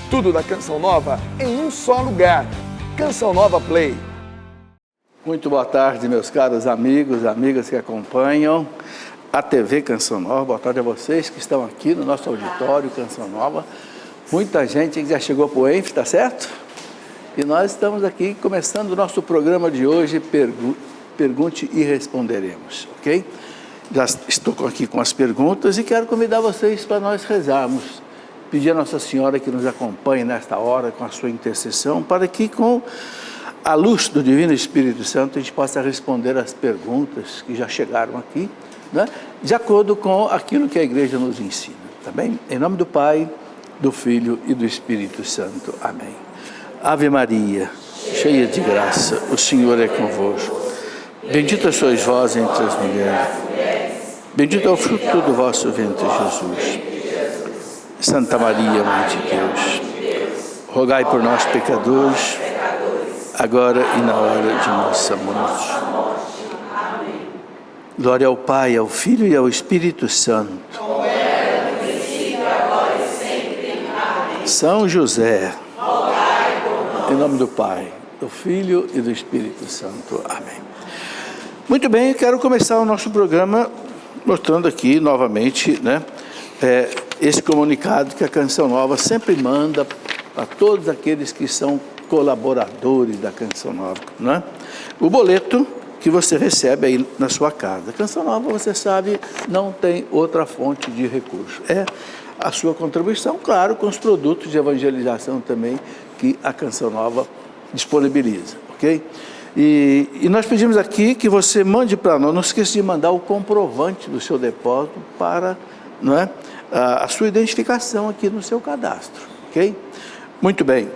Tudo da Canção Nova em um só lugar. Canção Nova Play. Muito boa tarde, meus caros amigos, amigas que acompanham a TV Canção Nova. Boa tarde a vocês que estão aqui no nosso auditório Canção Nova. Muita gente que já chegou para o ENF, tá certo? E nós estamos aqui começando o nosso programa de hoje, Pergunte e Responderemos, ok? Já estou aqui com as perguntas e quero convidar vocês para nós rezarmos. Pedir a Nossa Senhora que nos acompanhe nesta hora com a sua intercessão, para que com a luz do Divino Espírito Santo a gente possa responder as perguntas que já chegaram aqui, né? De acordo com aquilo que a igreja nos ensina, tá bem? Em nome do Pai, do Filho e do Espírito Santo. Amém. Ave Maria, cheia de graça, o Senhor é convosco. Bendita sois vós entre as mulheres. Bendito é o fruto do vosso ventre, Jesus. Santa Maria, Mãe de Deus, rogai por nós, pecadores, agora e na hora de nossa morte. Glória ao Pai, ao Filho e ao Espírito Santo. Como era no princípio, agora e sempre. Amém. São José, rogai por nós. Em nome do Pai, do Filho e do Espírito Santo. Amém. Muito bem, eu quero começar o nosso programa mostrando aqui novamente, né? Esse comunicado que a Canção Nova sempre manda a todos aqueles que são colaboradores da Canção Nova, né? O boleto que você recebe aí na sua casa. A Canção Nova, você sabe, não tem outra fonte de recurso. É a sua contribuição, claro, com os produtos de evangelização também que a Canção Nova disponibiliza, ok? E nós pedimos aqui que você mande para nós, não esqueça de mandar o comprovante do seu depósito para, não é, a sua identificação aqui no seu cadastro, ok? Muito bem.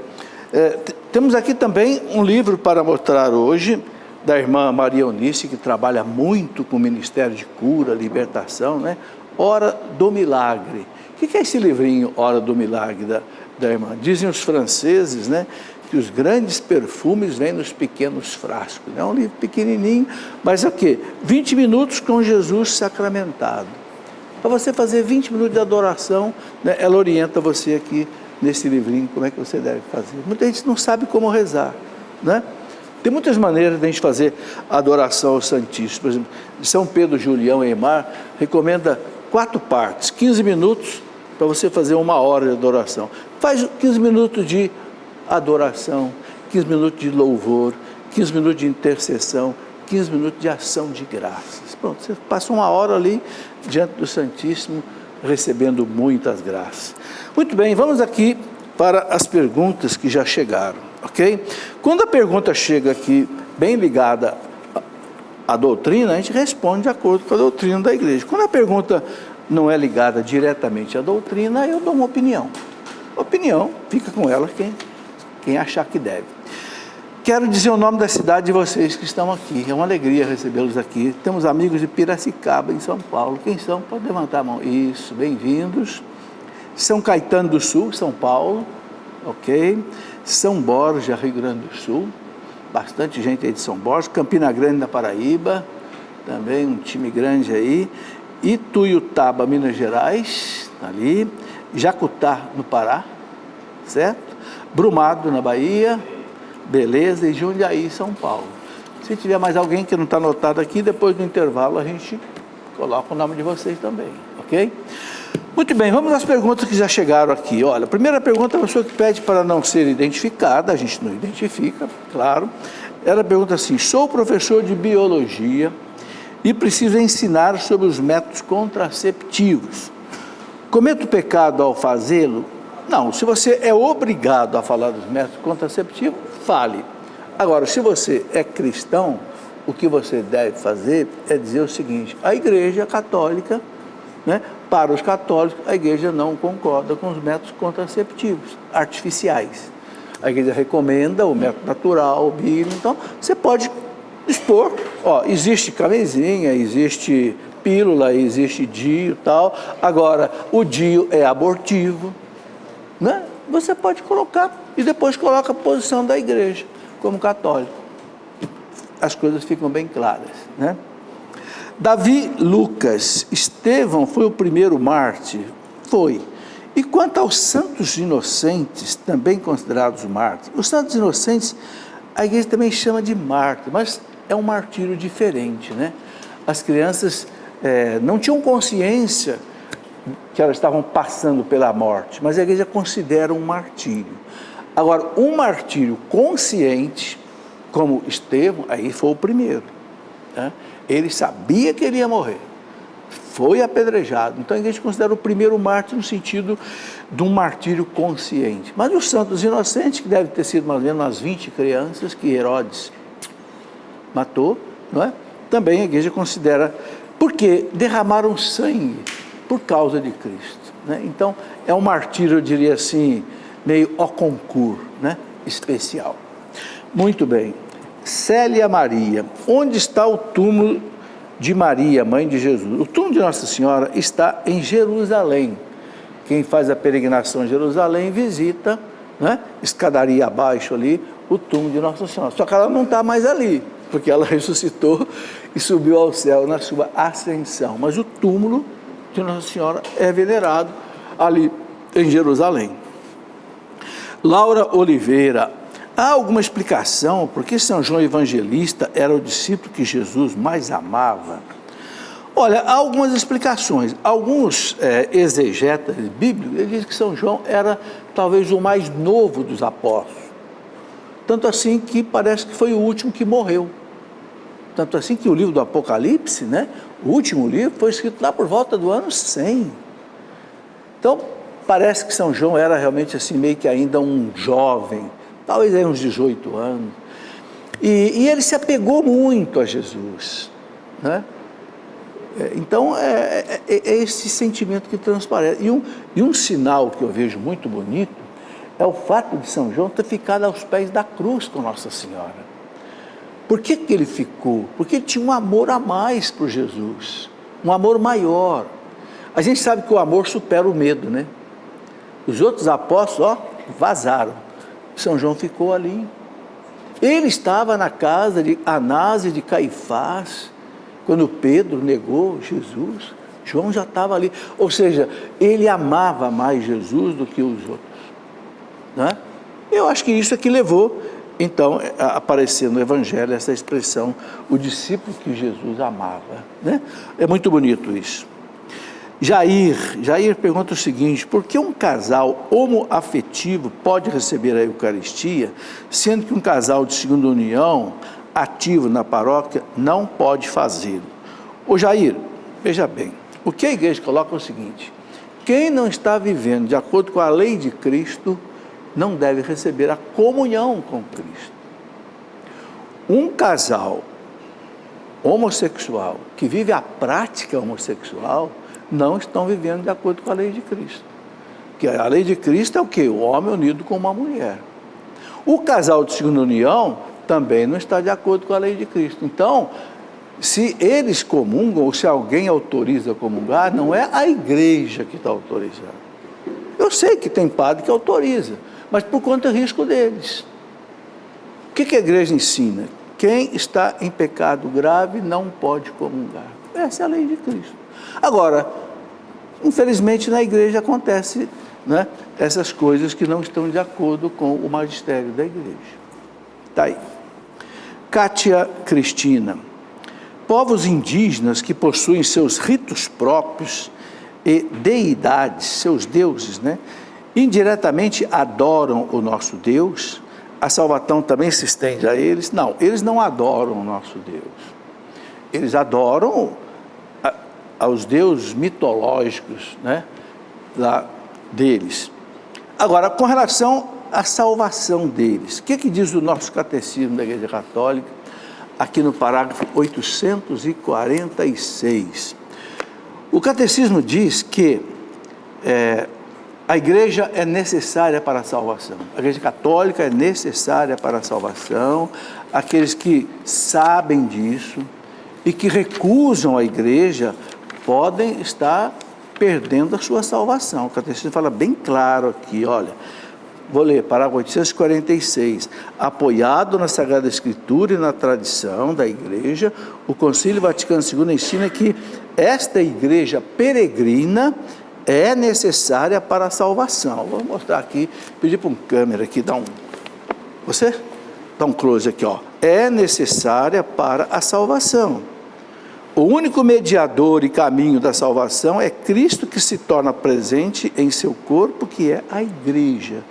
Temos aqui também um livro para mostrar hoje, da irmã Maria Eunice, que trabalha muito com o Ministério de Cura, Libertação, né? Hora do Milagre. O que é esse livrinho, Hora do Milagre, da irmã? Dizem os franceses, né, que os grandes perfumes vêm nos pequenos frascos. É um livro pequenininho, mas é o quê? 20 minutos com Jesus sacramentado. Para você fazer 20 minutos de adoração, né, ela orienta você aqui nesse livrinho, como é que você deve fazer. Muita gente não sabe como rezar, né? Tem muitas maneiras de a gente fazer adoração ao Santíssimo. Por exemplo, São Pedro Julião Eymar recomenda 4 partes, 15 minutos para você fazer 1 hora de adoração. Faz 15 minutos de adoração, 15 minutos de louvor, 15 minutos de intercessão, 15 minutos de ação de graças. Pronto, você passa 1 hora ali diante do Santíssimo, recebendo muitas graças. Muito bem, vamos aqui para as perguntas que já chegaram, ok? Quando a pergunta chega aqui, bem ligada à doutrina, a gente responde de acordo com a doutrina da igreja. Quando a pergunta não é ligada diretamente à doutrina, eu dou uma opinião. Opinião, fica com ela quem achar que deve. Quero dizer o nome da cidade de vocês que estão aqui. É uma alegria recebê-los aqui. Temos amigos de Piracicaba, em São Paulo. Quem são? Pode levantar a mão. Isso, bem-vindos. São Caetano do Sul, São Paulo. Ok. São Borja, Rio Grande do Sul. Bastante gente aí de São Borja. Campina Grande, na Paraíba. Também um time grande aí. Ituiutaba, Minas Gerais. Ali. Jacutá, no Pará. Certo? Brumado, na Bahia. Beleza, e Jundiaí, São Paulo. Se tiver mais alguém que não está anotado aqui, depois do intervalo a gente coloca o nome de vocês também, ok? Muito bem, vamos às perguntas que já chegaram aqui. Olha, a primeira pergunta é a pessoa que pede para não ser identificada, a gente não identifica, claro. Ela pergunta assim: sou professor de biologia e preciso ensinar sobre os métodos contraceptivos. Cometo pecado ao fazê-lo? Não, se você é obrigado a falar dos métodos contraceptivos, fale. Agora, se você é cristão, o que você deve fazer é dizer o seguinte: a Igreja Católica, né, para os católicos, a Igreja não concorda com os métodos contraceptivos artificiais. A Igreja recomenda o método natural, o bíblico. Então, você pode expor, existe camisinha, existe pílula, existe DIU e tal. Agora, o DIU é abortivo, né? Você pode colocar e depois coloca a posição da igreja como católico. As coisas ficam bem claras, né? Davi Lucas: Estevão foi o primeiro mártir? Foi. E quanto aos santos inocentes, também considerados mártires, os santos inocentes, a igreja também chama de mártir, mas é um martírio diferente, né? As crianças não tinham consciência que elas estavam passando pela morte, mas a igreja considera um martírio. Agora, um martírio consciente, como Estevão, aí foi o primeiro, né? Ele sabia que ele ia morrer, foi apedrejado, então a igreja considera o primeiro mártir no sentido de um martírio consciente. Mas os santos inocentes, que deve ter sido mais ou menos umas 20 crianças que Herodes matou, não é? Também a igreja considera, porque derramaram sangue por causa de Cristo, né? Então é um martírio, eu diria assim, meio au concurso, né? Especial. Muito bem. Célia Maria, onde está o túmulo de Maria, mãe de Jesus? O túmulo de Nossa Senhora está em Jerusalém. Quem faz a peregrinação em Jerusalém visita, né, escadaria abaixo ali, o túmulo de Nossa Senhora. Só que ela não está mais ali, porque ela ressuscitou e subiu ao céu na sua ascensão. Mas o túmulo de Nossa Senhora é venerado ali em Jerusalém. Laura Oliveira, há alguma explicação por que São João Evangelista era o discípulo que Jesus mais amava? Olha, há algumas explicações. Alguns exegetas bíblicos dizem que São João era talvez o mais novo dos apóstolos. Tanto assim que parece que foi o último que morreu. Tanto assim que o livro do Apocalipse, né, o último livro, foi escrito lá por volta do ano 100. Então, parece que São João era realmente assim, meio que ainda um jovem, talvez aí uns 18 anos. E ele se apegou muito a Jesus, né? Então, é esse sentimento que transparece. E um sinal que eu vejo muito bonito é o fato de São João ter ficado aos pés da cruz com Nossa Senhora. Por que que ele ficou? Porque ele tinha um amor a mais por Jesus, um amor maior. A gente sabe que o amor supera o medo, né? Os outros apóstolos, vazaram. São João ficou ali. Ele estava na casa de Anás e de Caifás, quando Pedro negou Jesus. João já estava ali. Ou seja, ele amava mais Jesus do que os outros, né? Eu acho que isso é que levou, então, a aparecer no Evangelho essa expressão, o discípulo que Jesus amava, né? É muito bonito isso. Jair pergunta o seguinte: por que um casal homoafetivo pode receber a Eucaristia, sendo que um casal de segunda união, ativo na paróquia, não pode fazê-lo? Ô Jair, veja bem, o que a igreja coloca é o seguinte: quem não está vivendo de acordo com a lei de Cristo, não deve receber a comunhão com Cristo. Um casal homossexual que vive a prática homossexual, não estão vivendo de acordo com a lei de Cristo. Porque a lei de Cristo é o quê? O homem unido com uma mulher. O casal de segunda união também não está de acordo com a lei de Cristo. Então, se eles comungam, ou se alguém autoriza a comungar, não é a igreja que está autorizando. Eu sei que tem padre que autoriza, mas por conta do risco deles. O que a igreja ensina? Quem está em pecado grave não pode comungar. Essa é a lei de Cristo. Agora, infelizmente na igreja acontece, né, essas coisas que não estão de acordo com o magistério da igreja. Está aí. Kátia Cristina. Povos indígenas que possuem seus ritos próprios e deidades, seus deuses, né, indiretamente adoram o nosso Deus. A salvação também se estende a eles? Não, eles não adoram o nosso Deus. Eles adoram aos deuses mitológicos, né, lá deles. Agora, com relação à salvação deles, o que diz o nosso catecismo da Igreja Católica, aqui no parágrafo 846? O catecismo diz que a igreja é necessária para a salvação. A Igreja Católica é necessária para a salvação. Aqueles que sabem disso e que recusam a igreja podem estar perdendo a sua salvação. O catecismo fala bem claro aqui, olha, vou ler, parágrafo 846. Apoiado na Sagrada Escritura e na tradição da igreja, o Concílio Vaticano II ensina que esta igreja peregrina é necessária para a salvação. Vou mostrar aqui, pedir para um câmera aqui, você? Dá um close aqui, ó. É necessária para a salvação. O único mediador e caminho da salvação é Cristo, que se torna presente em seu corpo, que é a igreja.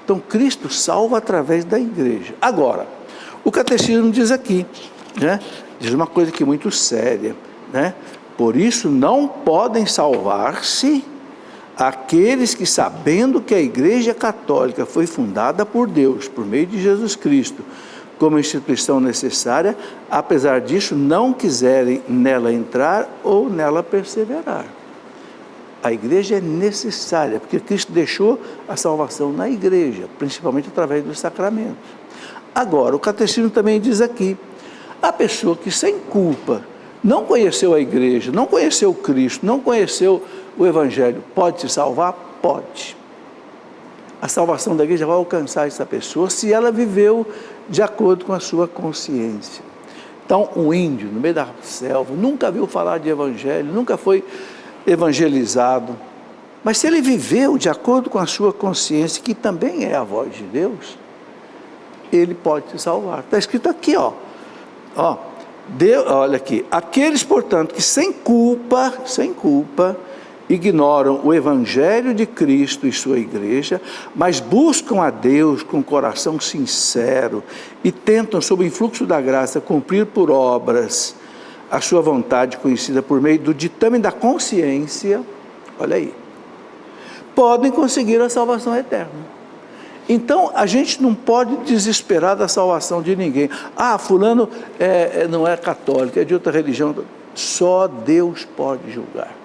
Então, Cristo salva através da igreja. Agora, o catecismo diz aqui, né? Diz uma coisa aqui muito séria, né? Por isso não podem salvar-se aqueles que, sabendo que a Igreja Católica foi fundada por Deus, por meio de Jesus Cristo, como instituição necessária, apesar disso, não quiserem nela entrar ou nela perseverar. A igreja é necessária, porque Cristo deixou a salvação na igreja, principalmente através dos sacramentos. Agora, o catecismo também diz aqui, a pessoa que sem culpa não conheceu a igreja, não conheceu Cristo, não conheceu o Evangelho, pode se salvar? Pode. A salvação da igreja vai alcançar essa pessoa se ela viveu de acordo com a sua consciência. Então, um índio no meio da selva, nunca viu falar de evangelho, nunca foi evangelizado, mas se ele viveu de acordo com a sua consciência, que também é a voz de Deus, ele pode se salvar. Está escrito aqui, ó. Olha aqui, aqueles, portanto, que sem culpa, ignoram o Evangelho de Cristo e sua igreja, mas buscam a Deus com coração sincero e tentam, sob o influxo da graça, cumprir por obras a sua vontade conhecida por meio do ditame da consciência, olha aí, podem conseguir a salvação eterna. Então, a gente não pode desesperar da salvação de ninguém. Fulano não é católico, é de outra religião. Só Deus pode julgar.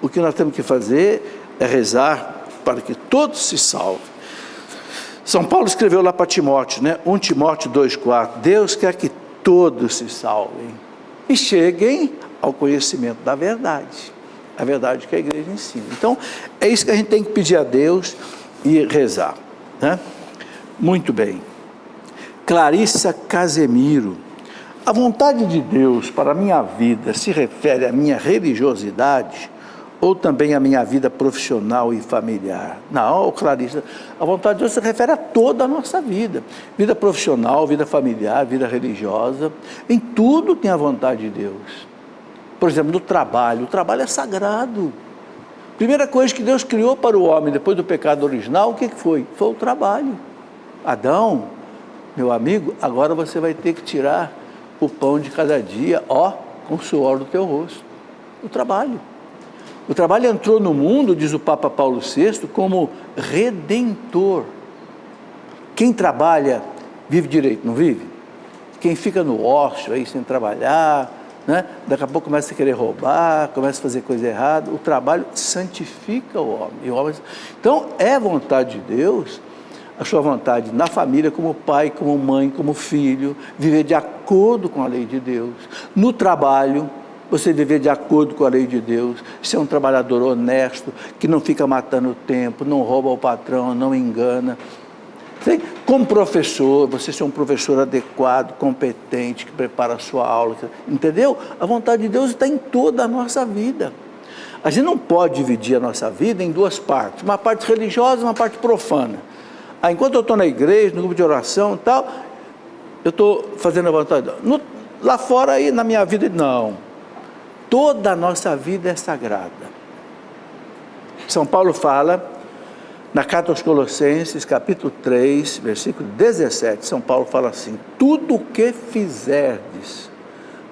O que nós temos que fazer é rezar para que todos se salvem. São Paulo escreveu lá para Timóteo, né? 1 Timóteo 2,4, Deus quer que todos se salvem e cheguem ao conhecimento da verdade, a verdade que a igreja ensina. Então, é isso que a gente tem que pedir a Deus e rezar, né? Muito bem. Clarissa Casemiro, a vontade de Deus para a minha vida se refere à minha religiosidade ou também à minha vida profissional e familiar? Não, Clarissa, a vontade de Deus se refere a toda a nossa vida, vida profissional, vida familiar, vida religiosa, em tudo tem a vontade de Deus. Por exemplo, no trabalho, o trabalho é sagrado. Primeira coisa que Deus criou para o homem depois do pecado original, o que foi? Foi o trabalho. Adão, meu amigo, agora você vai ter que tirar o pão de cada dia, com o suor do teu rosto. O trabalho. O trabalho entrou no mundo, diz o Papa Paulo VI, como redentor. Quem trabalha, vive direito, não vive? Quem fica no ócio aí sem trabalhar, né? Daqui a pouco começa a querer roubar, começa a fazer coisa errada. O trabalho santifica o homem. Então, é vontade de Deus, a sua vontade na família, como pai, como mãe, como filho, viver de acordo com a lei de Deus. No trabalho, você viver de acordo com a lei de Deus, ser um trabalhador honesto, que não fica matando o tempo, não rouba o patrão, não engana. Como professor, você ser um professor adequado, competente, que prepara a sua aula, entendeu? A vontade de Deus está em toda a nossa vida. A gente não pode dividir a nossa vida em duas partes, uma parte religiosa e uma parte profana. Enquanto eu estou na igreja, no grupo de oração e tal, eu estou fazendo a vontade de Deus. Lá fora, aí, na minha vida, não. Toda a nossa vida é sagrada. São Paulo fala, na carta aos Colossenses, capítulo 3, versículo 17, São Paulo fala assim, tudo o que fizerdes,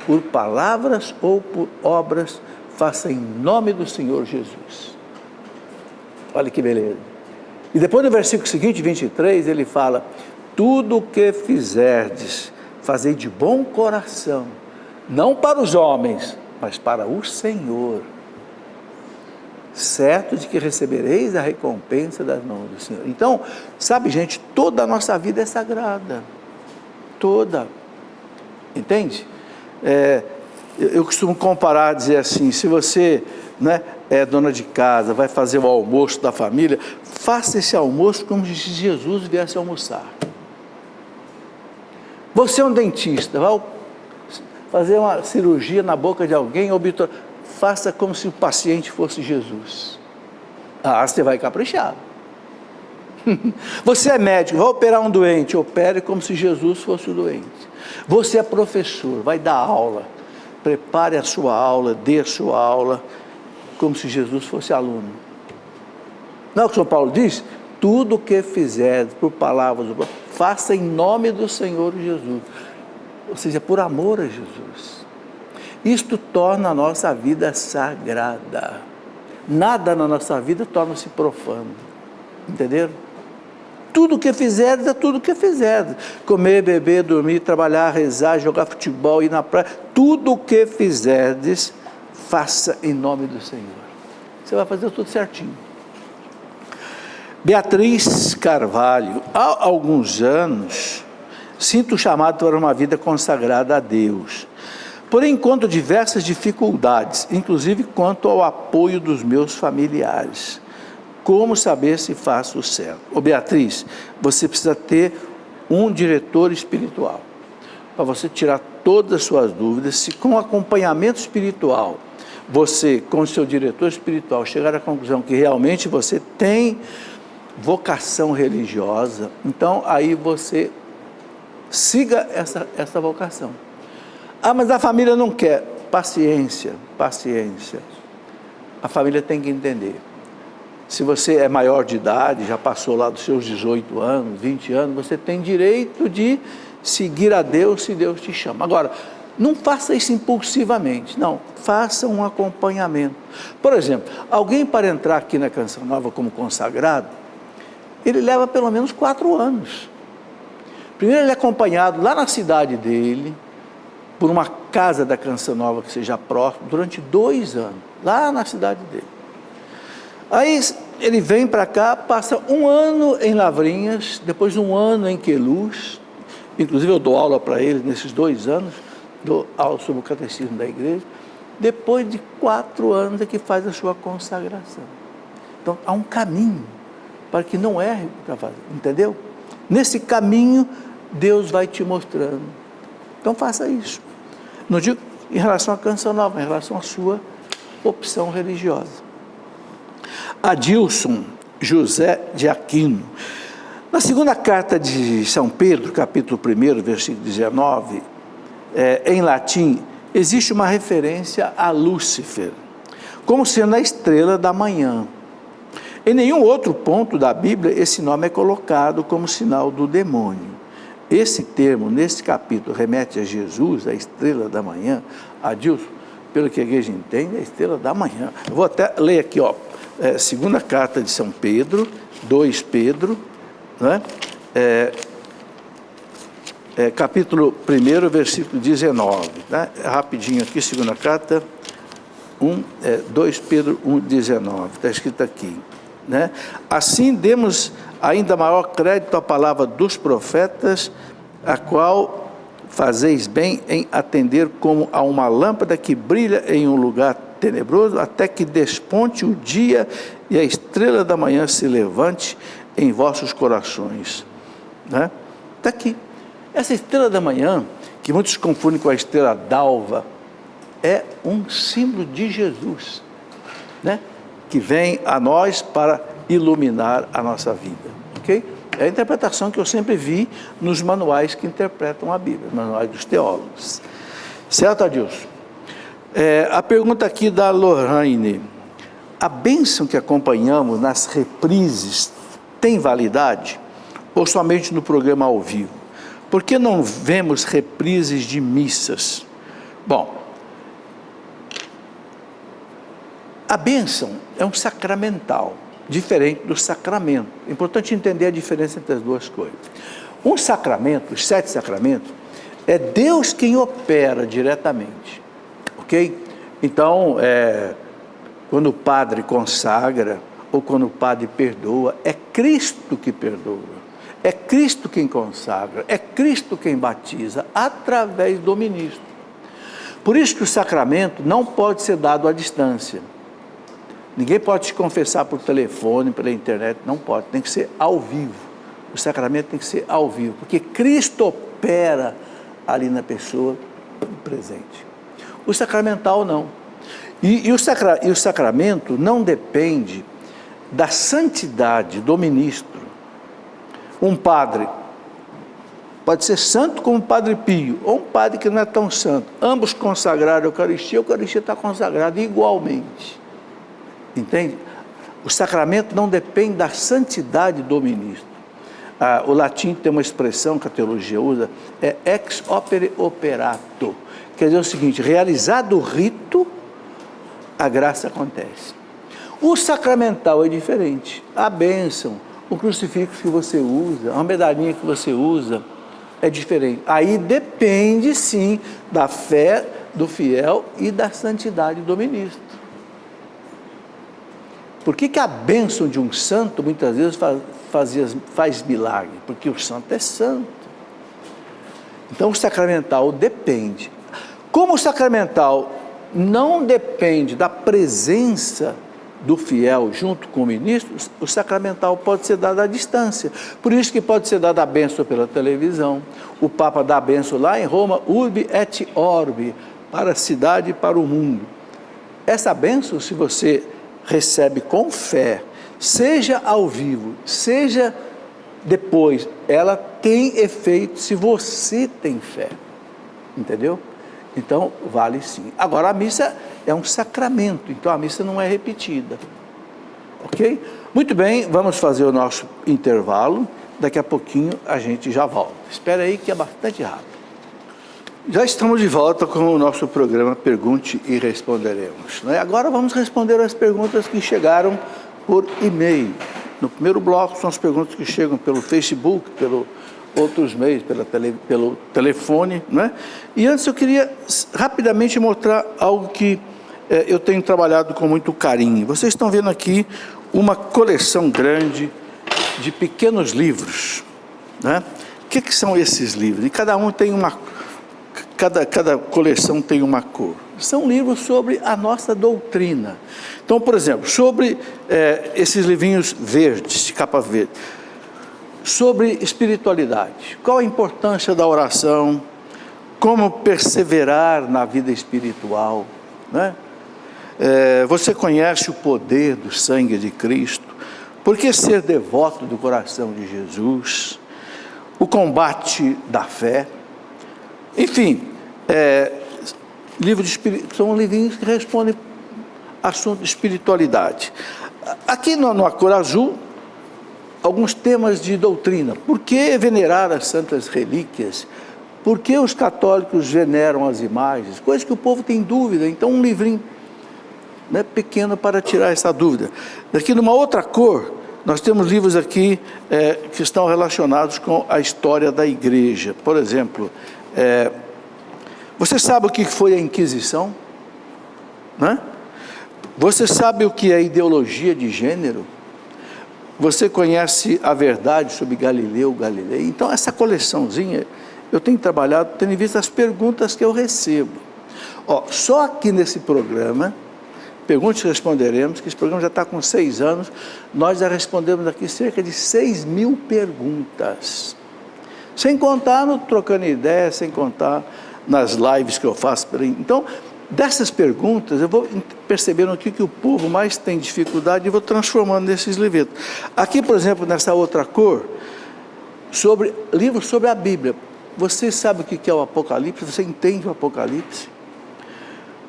por palavras ou por obras, faça em nome do Senhor Jesus. Olha que beleza. E depois no versículo seguinte, 23, ele fala, tudo o que fizerdes, fazei de bom coração, não para os homens, mas para o Senhor, certo de que recebereis a recompensa das mãos do Senhor. Então, sabe, gente, toda a nossa vida é sagrada, toda, entende? Eu costumo comparar, dizer assim, se você, né, é dona de casa, vai fazer o almoço da família, faça esse almoço como se Jesus viesse almoçar. Você é um dentista, vai fazer uma cirurgia na boca de alguém, faça como se o paciente fosse Jesus. Ah, você vai caprichar. Você é médico, vai operar um doente, opere como se Jesus fosse o doente. Você é professor, vai dar aula, prepare a sua aula, dê a sua aula, como se Jesus fosse aluno. Não é o que o São Paulo diz? Tudo o que fizer por palavras, faça em nome do Senhor Jesus. Ou seja, por amor a Jesus. Isto torna a nossa vida sagrada. Nada na nossa vida torna-se profano. Entenderam? Tudo o que fizerdes é tudo o que fizerdes. Comer, beber, dormir, trabalhar, rezar, jogar futebol, ir na praia. Tudo o que fizerdes, faça em nome do Senhor. Você vai fazer tudo certinho. Beatriz Carvalho, há alguns anos, sinto o chamado para uma vida consagrada a Deus. Porém, encontro diversas dificuldades, inclusive quanto ao apoio dos meus familiares. Como saber se faço o certo? Ô Beatriz, você precisa ter um diretor espiritual, para você tirar todas as suas dúvidas. Se com acompanhamento espiritual, você, com o seu diretor espiritual, chegar à conclusão que realmente você tem vocação religiosa, então aí você siga essa vocação. Ah, mas a família não quer. Paciência, paciência. A família tem que entender. Se você é maior de idade, já passou lá dos seus 18 anos, 20 anos, você tem direito de seguir a Deus se Deus te chama. Agora, não faça isso impulsivamente, não, faça um acompanhamento. Por exemplo, alguém para entrar aqui na Canção Nova como consagrado, ele leva pelo menos 4 anos. Primeiro ele é acompanhado lá na cidade dele, por uma casa da Canção Nova que seja próximo, durante 2 anos, lá na cidade dele. Aí ele vem para cá, passa 1 ano em Lavrinhas, depois 1 ano em Queluz, inclusive eu dou aula para ele nesses 2 anos, dou aula sobre o catecismo da igreja, depois de 4 anos é que faz a sua consagração. Então há um caminho para que não erre para fazer, entendeu? Nesse caminho Deus vai te mostrando. Então faça isso. Não digo em relação à Canção Nova, em relação à sua opção religiosa. Adilson José de Aquino. Na segunda carta de São Pedro, capítulo 1, versículo 19, em latim, existe uma referência a Lúcifer, como sendo a estrela da manhã. Em nenhum outro ponto da Bíblia esse nome é colocado como sinal do demônio. Esse termo, nesse capítulo, remete a Jesus, a estrela da manhã. Adilson, pelo que a igreja entende, é a estrela da manhã. Eu vou até ler aqui, segunda carta de São Pedro, 2 Pedro, né? Capítulo 1, versículo 19, né? Rapidinho aqui, segunda carta, 2 Pedro 1, 19, está escrito aqui, né? Assim demos ainda maior crédito à palavra dos profetas, a qual fazeis bem em atender como a uma lâmpada que brilha em um lugar tenebroso, até que desponte o dia e a estrela da manhã se levante em vossos corações. Né? Está aqui. Essa estrela da manhã, que muitos confundem com a estrela d'alva, é um símbolo de Jesus, né? Que vem a nós para iluminar a nossa vida. Ok? É a interpretação que eu sempre vi nos manuais que interpretam a Bíblia, manuais dos teólogos. Certo, Adilson? A pergunta aqui da Lorraine: a bênção que acompanhamos nas reprises tem validade? Ou somente no programa ao vivo? Por que não vemos reprises de missas? Bom, a bênção é um sacramental, diferente do sacramento. É importante entender a diferença entre as duas coisas. Um sacramento, os 7 sacramentos, é Deus quem opera diretamente. Ok? Então, quando o padre consagra, ou quando o padre perdoa, é Cristo que perdoa, é Cristo quem consagra, é Cristo quem batiza, através do ministro. Por isso que o sacramento não pode ser dado à distância. Ninguém pode te confessar por telefone, pela internet, não pode, tem que ser ao vivo. O sacramento tem que ser ao vivo, porque Cristo opera ali na pessoa presente. O sacramental não. E o sacramento não depende da santidade do ministro. Um padre pode ser santo como o Padre Pio, ou um padre que não é tão santo. Ambos consagraram a Eucaristia está consagrada igualmente. Entende? O sacramento não depende da santidade do ministro. O latim tem uma expressão que a teologia usa, é ex opere operato. Quer dizer o seguinte, realizado o rito, a graça acontece. O sacramental é diferente. A bênção, o crucifixo que você usa, a medalhinha que você usa, é diferente. Aí depende, sim, da fé do fiel e da santidade do ministro. Por que a bênção de um santo, muitas vezes, faz milagre? Porque o santo é santo. Então, o sacramental depende. Como o sacramental não depende da presença do fiel junto com o ministro, o sacramental pode ser dado à distância. Por isso que pode ser dada a bênção pela televisão. O Papa dá a bênção lá em Roma, urbi et orbi, para a cidade e para o mundo. Essa bênção, se você recebe com fé, seja ao vivo, seja depois, ela tem efeito se você tem fé. Entendeu? Então, vale sim. Agora, a missa é um sacramento, então a missa não é repetida. Ok? Muito bem, vamos fazer o nosso intervalo. Daqui a pouquinho a gente já volta. Espera aí que é bastante rápido. Já estamos de volta com o nosso programa Pergunte e Responderemos. Né? Agora vamos responder as perguntas que chegaram por e-mail. No primeiro bloco são as perguntas que chegam pelo Facebook, pelo outros meios, pelo telefone, né? E antes eu queria rapidamente mostrar algo que eu tenho trabalhado com muito carinho. Vocês estão vendo aqui uma coleção grande de pequenos livros, né? O que são esses livros? E cada um tem cada coleção tem uma cor. São livros sobre a nossa doutrina. Então, por exemplo, sobre esses livrinhos verdes, de capa verde, sobre espiritualidade. Qual a importância da oração? Como perseverar na vida espiritual, né? Você conhece o poder do sangue de Cristo? Por que ser devoto do coração de Jesus? O combate da fé? Enfim, são livrinhos que respondem assunto de espiritualidade. Aqui na cor azul, alguns temas de doutrina. Por que venerar as santas relíquias? Por que os católicos veneram as imagens? Coisa que o povo tem dúvida. Então, um livrinho, né, pequeno para tirar essa dúvida. Aqui, numa outra cor, nós temos livros aqui que estão relacionados com a história da igreja. Por exemplo, você sabe o que foi a Inquisição? Né? Você sabe o que é ideologia de gênero? Você conhece a verdade sobre Galileu Galilei? Então, essa coleçãozinha, eu tenho trabalhado, tendo visto as perguntas que eu recebo. Só aqui nesse programa, Pergunte e Responderemos, que esse programa já está com 6 anos, nós já respondemos aqui cerca de 6.000 perguntas. Sem contar no Trocando Ideias, sem contar nas lives que eu faço. Então, dessas perguntas, eu vou percebendo o que o povo mais tem dificuldade e vou transformando nesses livretos. Aqui, por exemplo, nessa outra cor, livros sobre a Bíblia. Você sabe o que é o Apocalipse? Você entende o Apocalipse?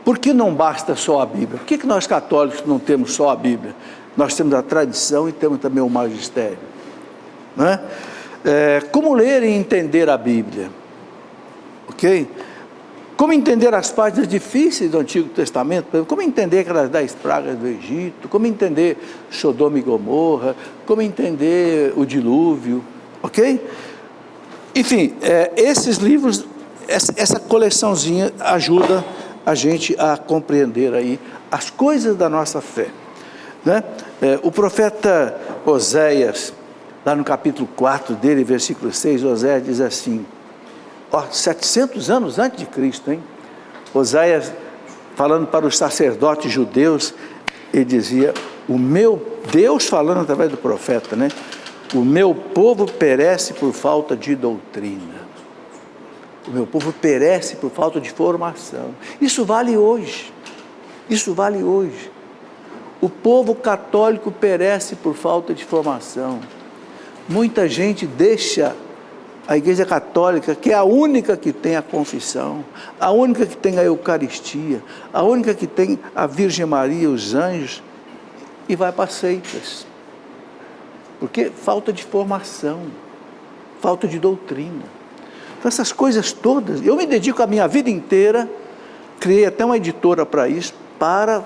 Por que não basta só a Bíblia? Por que nós católicos não temos só a Bíblia? Nós temos a tradição e temos também o magistério. Né? Como ler e entender a Bíblia? Ok? Como entender as páginas difíceis do Antigo Testamento? Como entender aquelas 10 pragas do Egito? Como entender Sodoma e Gomorra? Como entender o dilúvio? Ok? Enfim, esses livros, essa coleçãozinha ajuda a gente a compreender aí as coisas da nossa fé. Né? O profeta Oséias, lá no capítulo 4 dele, versículo 6, Oséias diz assim, 700 anos antes de Cristo, hein? Oséias, falando para os sacerdotes judeus, ele dizia, o meu Deus, falando através do profeta, né? O meu povo perece por falta de doutrina. O meu povo perece por falta de formação. Isso vale hoje. Isso vale hoje. O povo católico perece por falta de formação. Muita gente deixa a Igreja Católica, que é a única que tem a confissão, a única que tem a Eucaristia, a única que tem a Virgem Maria, os anjos, e vai para seitas. Porque falta de formação, falta de doutrina. Então essas coisas todas, eu me dedico a minha vida inteira, criei até uma editora para isso, para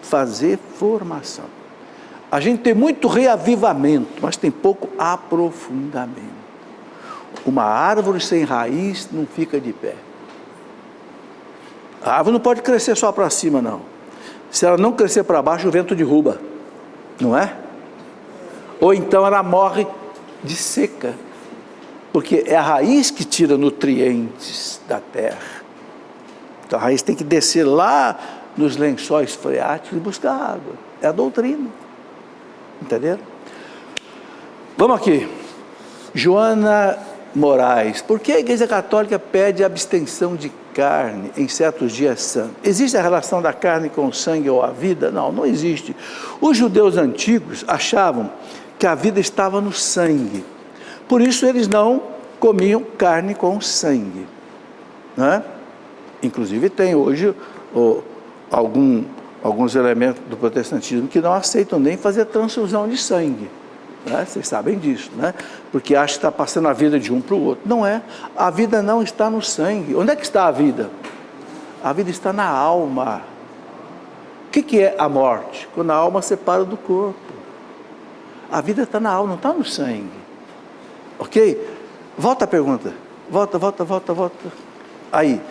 fazer formação. A gente tem muito reavivamento, mas tem pouco aprofundamento. Uma árvore sem raiz não fica de pé. A árvore não pode crescer só para cima, não. Se ela não crescer para baixo, o vento derruba, não é? Ou então ela morre de seca, porque é a raiz que tira nutrientes da terra. Então a raiz tem que descer lá nos lençóis freáticos e buscar água. É a doutrina. Entenderam? Vamos aqui. Joana Moraes. Por que a Igreja Católica pede abstenção de carne em certos dias santos? Existe a relação da carne com o sangue ou a vida? Não, não existe. Os judeus antigos achavam que a vida estava no sangue. Por isso eles não comiam carne com sangue. Né? Inclusive tem hoje alguns elementos do protestantismo que não aceitam nem fazer transfusão de sangue. Né? Vocês sabem disso, né? Porque acham que está passando a vida de um para o outro. Não é. A vida não está no sangue. Onde é que está a vida? A vida está na alma. O que é a morte? Quando a alma separa do corpo. A vida está na alma, não está no sangue. Ok? Volta a pergunta. Volta. Aí.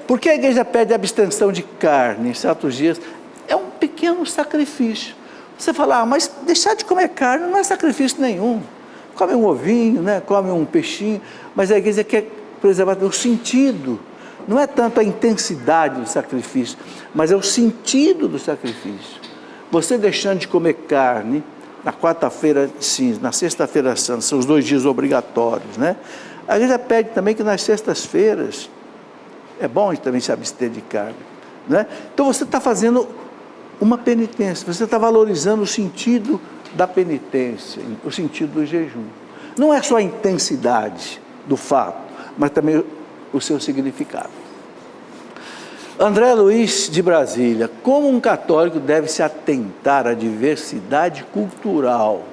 Por que a igreja pede abstenção de carne em certos dias? É um pequeno sacrifício. Você fala, mas deixar de comer carne não é sacrifício nenhum. Come um ovinho, né? Come um peixinho, mas a igreja quer preservar o sentido. Não é tanto a intensidade do sacrifício, mas é o sentido do sacrifício. Você deixando de comer carne, na quarta-feira cinza, na sexta-feira santa, são os 2 dias obrigatórios, né? A igreja pede também que nas sextas-feiras, é bom a gente também se abster de carne, né? Então você está fazendo uma penitência, você está valorizando o sentido da penitência, o sentido do jejum. Não é só a intensidade do fato, mas também o seu significado. André Luiz de Brasília. Como um católico deve se atentar à diversidade cultural,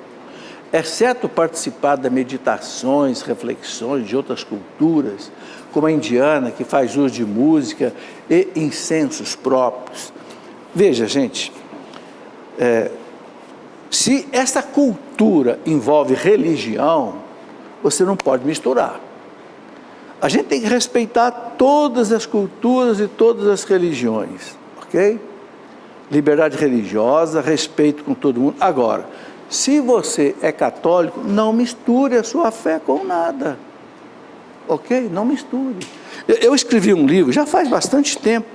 exceto participar das meditações, reflexões de outras culturas, como a indiana, que faz uso de música e incensos próprios? Veja, gente, se essa cultura envolve religião, você não pode misturar. A gente tem que respeitar todas as culturas e todas as religiões, ok? Liberdade religiosa, respeito com todo mundo. Agora, se você é católico, não misture a sua fé com nada, ok? Não misture. Eu escrevi um livro, já faz bastante tempo,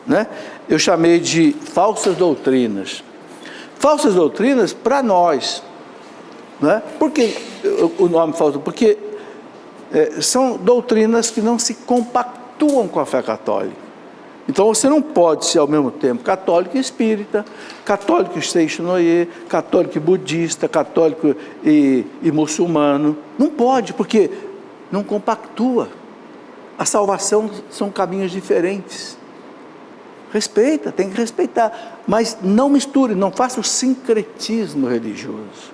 né? Eu chamei de Falsas Doutrinas. Falsas doutrinas para nós, né? Por que o nome falso? Porque são doutrinas que não se compactuam com a fé católica. Então você não pode ser ao mesmo tempo católico e espírita, católico e seixonoye, católico e budista, católico e muçulmano. Não pode, porque não compactua. A salvação são caminhos diferentes. Respeita, tem que respeitar, mas não misture, não faça o sincretismo religioso.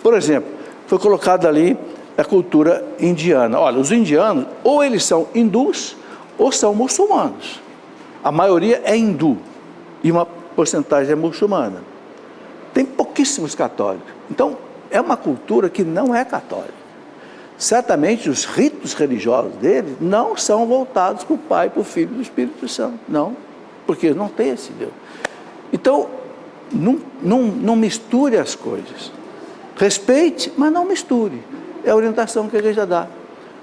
Por exemplo, foi colocado ali a cultura indiana. Olha, os indianos, ou eles são hindus, ou são muçulmanos. A maioria é hindu, e uma porcentagem é muçulmana. Tem pouquíssimos católicos. Então, é uma cultura que não é católica. Certamente, os ritos religiosos deles não são voltados para o Pai, para o Filho e para o Espírito Santo, não. Porque não tem esse Deus. Então, não misture as coisas. Respeite, mas não misture. É a orientação que a igreja dá.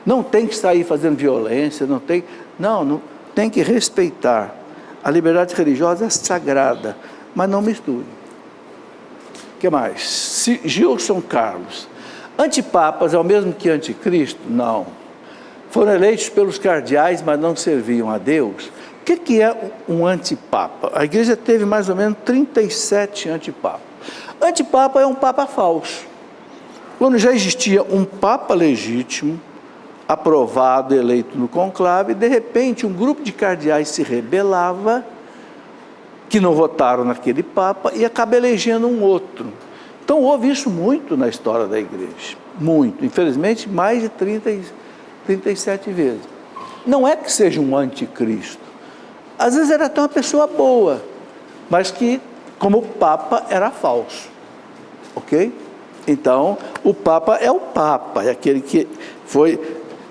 Não tem que sair fazendo violência, não tem que respeitar. A liberdade religiosa é sagrada, mas não misture. O que mais? Gilson Carlos. Antipapas é o mesmo que anticristo? Não. Foram eleitos pelos cardeais, mas não serviam a Deus. O que é um antipapa? A igreja teve mais ou menos 37 antipapas. Antipapa é um papa falso. Quando já existia um papa legítimo, aprovado, eleito no conclave, de repente um grupo de cardeais se rebelava, que não votaram naquele papa, e acaba elegendo um outro. Então houve isso muito na história da igreja, muito, infelizmente mais de 37 vezes. Não é que seja um anticristo, às vezes era até uma pessoa boa, mas que, como o papa, era falso, ok? Então, o papa, é aquele que foi